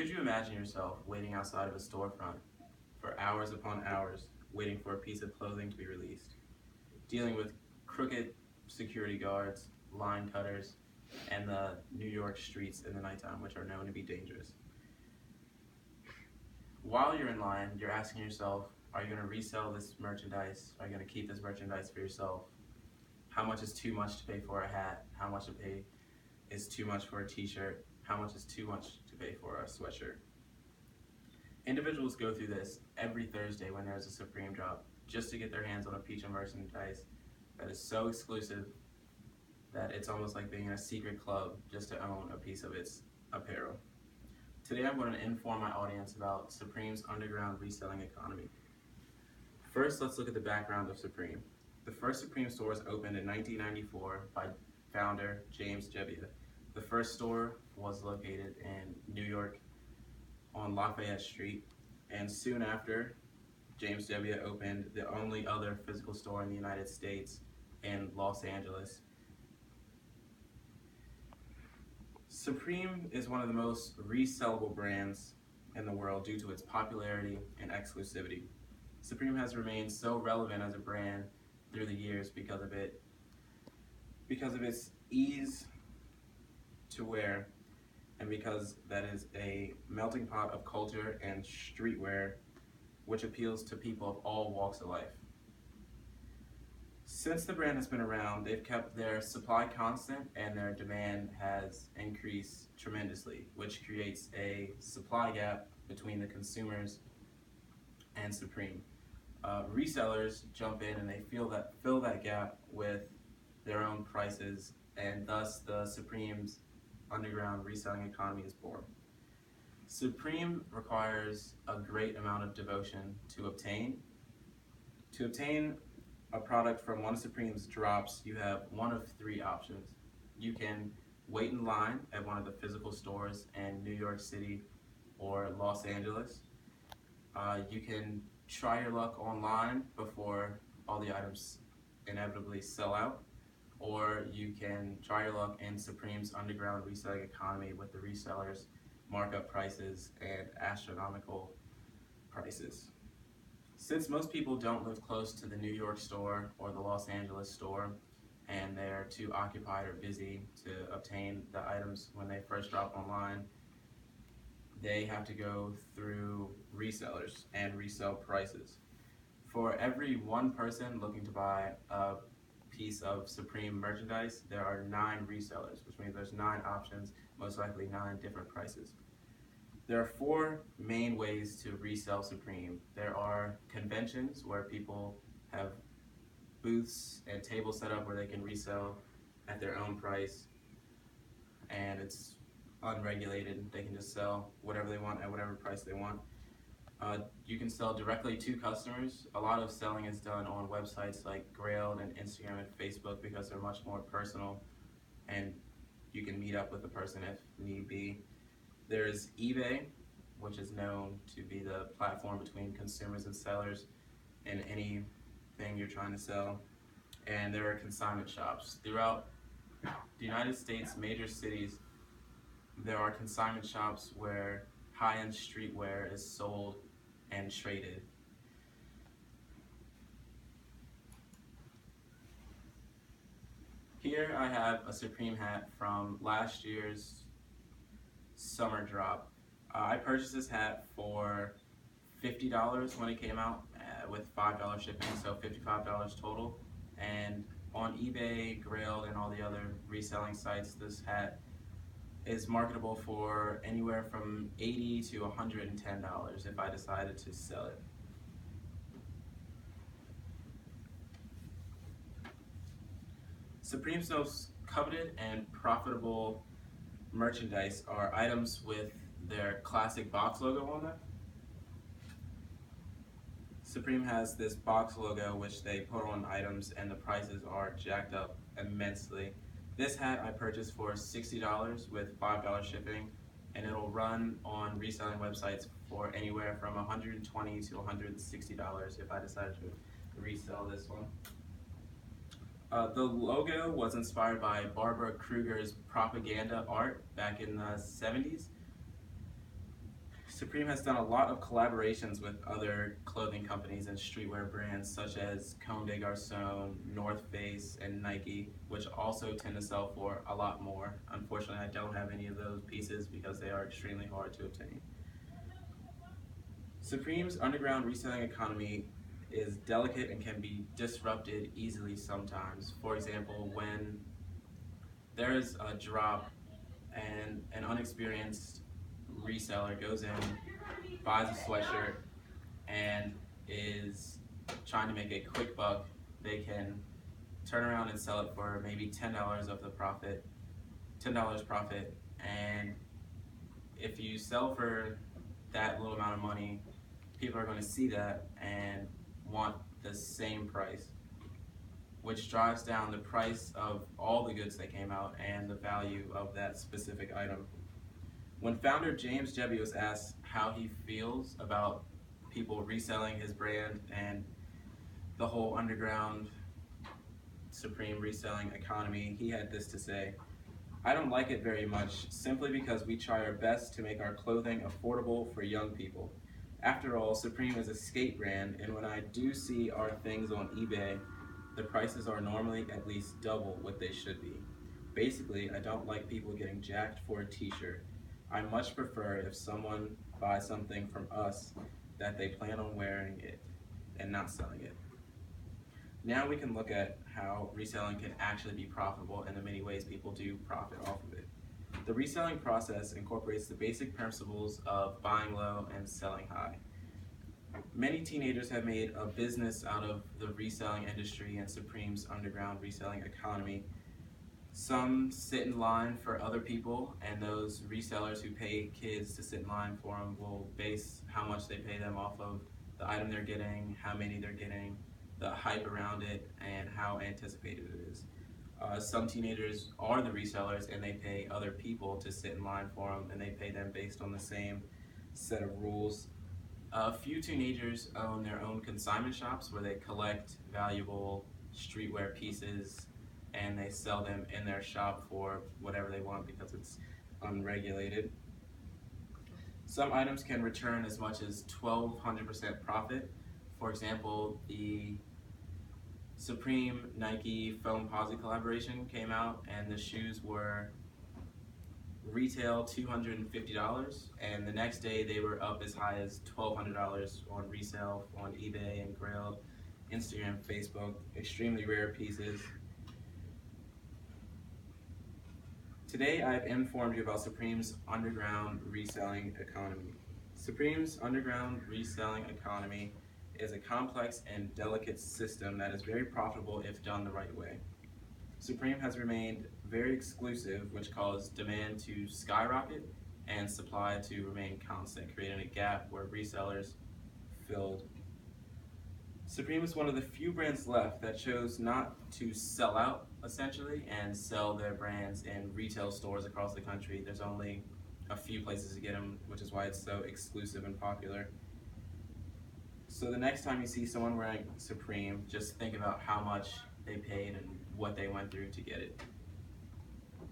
Could you imagine yourself waiting outside of a storefront for hours upon hours, waiting for a piece of clothing to be released, dealing with crooked security guards, line cutters, and the New York streets in the nighttime, which are known to be dangerous? While you're in line, you're asking yourself, are you going to resell this merchandise? Are you going to keep this merchandise for yourself? How much is too much to pay for a hat? How much to pay is too much for a t-shirt? How much is too much to pay for a sweatshirt? Individuals go through this every Thursday when there's a Supreme drop just to get their hands on a piece of merchandise that is so exclusive that it's almost like being in a secret club just to own a piece of its apparel. Today I'm going to inform my audience about Supreme's underground reselling economy. First, let's look at the background of Supreme. The first Supreme store was opened in 1994 by founder James Jebbia. The first store was located in New York on Lafayette Street, and soon after, James Jebbia opened the only other physical store in the United States in Los Angeles. Supreme is one of the most resellable brands in the world due to its popularity and exclusivity. Supreme has remained so relevant as a brand through the years because of its ease to wear, and because that is a melting pot of culture and streetwear which appeals to people of all walks of life. Since the brand has been around, they've kept their supply constant and their demand has increased tremendously, which creates a supply gap between the consumers and Supreme. Resellers jump in and they fill that gap with their own prices, and thus the Supreme's underground reselling economy is born. Supreme requires a great amount of devotion to obtain. To obtain a product from one of Supreme's drops, you have one of three options. You can wait in line at one of the physical stores in New York City or Los Angeles. You can try your luck online before all the items inevitably sell out, or you can try your luck in Supreme's underground reselling economy with the resellers' markup prices and astronomical prices. Since most people don't live close to the New York store or the Los Angeles store, and they're too occupied or busy to obtain the items when they first drop online, they have to go through resellers and resell prices. For every one person looking to buy a piece of Supreme merchandise, there are 9 resellers, which means there's 9 options, most likely 9 different prices. There are 4 main ways to resell Supreme. There are conventions where people have booths and tables set up where they can resell at their own price, and it's unregulated. They can just sell whatever they want at whatever price they want. You can sell directly to customers. A lot of selling is done on websites like Grailed and Instagram and Facebook because they're much more personal, and you can meet up with the person if need be. There's eBay, which is known to be the platform between consumers and sellers in anything you're trying to sell. And there are consignment shops. Throughout the United States, major cities, there are consignment shops where high-end streetwear is sold and traded. Here I have a Supreme hat from last year's summer drop. I purchased this hat for $50 when it came out, with $5 shipping, so $55 total. And on eBay, Grailed, and all the other reselling sites, this hat is marketable for anywhere from $80 to $110 if I decided to sell it. Supreme's most coveted and profitable merchandise are items with their classic box logo on them. Supreme has this box logo which they put on items, and the prices are jacked up immensely. This hat I purchased for $60 with $5 shipping, and it'll run on reselling websites for anywhere from $120 to $160 if I decided to resell this one. The logo was inspired by Barbara Kruger's propaganda art back in the 70s. Supreme has done a lot of collaborations with other clothing companies and streetwear brands such as Comme des Garçons, North Face, and Nike, which also tend to sell for a lot more. Unfortunately, I don't have any of those pieces because they are extremely hard to obtain. Supreme's underground reselling economy is delicate and can be disrupted easily sometimes. For example, when there is a drop and an unexperienced reseller goes in, buys a sweatshirt, and is trying to make a quick buck, they can turn around and sell it for maybe $10 of the profit, $10 profit, and if you sell for that little amount of money, people are going to see that and want the same price, which drives down the price of all the goods that came out and the value of that specific item. When founder James Jebbia was asked how he feels about people reselling his brand and the whole underground Supreme reselling economy, he had this to say: "I don't like it very much, simply because we try our best to make our clothing affordable for young people. After all, Supreme is a skate brand, and when I do see our things on eBay, the prices are normally at least double what they should be. Basically, I don't like people getting jacked for a t-shirt. I much prefer if someone buys something from us that they plan on wearing it and not selling it." Now we can look at how reselling can actually be profitable and the many ways people do profit off of it. The reselling process incorporates the basic principles of buying low and selling high. Many teenagers have made a business out of the reselling industry and Supreme's underground reselling economy. Some sit in line for other people, and those resellers who pay kids to sit in line for them will base how much they pay them off of the item they're getting, how many they're getting, the hype around it, and how anticipated it is. Some teenagers are the resellers and they pay other people to sit in line for them, and they pay them based on the same set of rules. A few teenagers own their own consignment shops where they collect valuable streetwear pieces and they sell them in their shop for whatever they want because it's unregulated. Some items can return as much as 1,200% profit. For example, the Supreme Nike Foamposite collaboration came out and the shoes were retail $250, and the next day they were up as high as $1,200 on resale on eBay and Grailed, Instagram, Facebook. Extremely rare pieces. Today I've informed you about Supreme's underground reselling economy. Supreme's underground reselling economy is a complex and delicate system that is very profitable if done the right way. Supreme has remained very exclusive, which caused demand to skyrocket and supply to remain constant, creating a gap where resellers filled. Supreme is one of the few brands left that chose not to sell out, essentially, and sell their brands in retail stores across the country. There's only a few places to get them, which is why it's so exclusive and popular. So the next time you see someone wearing Supreme, just think about how much they paid and what they went through to get it.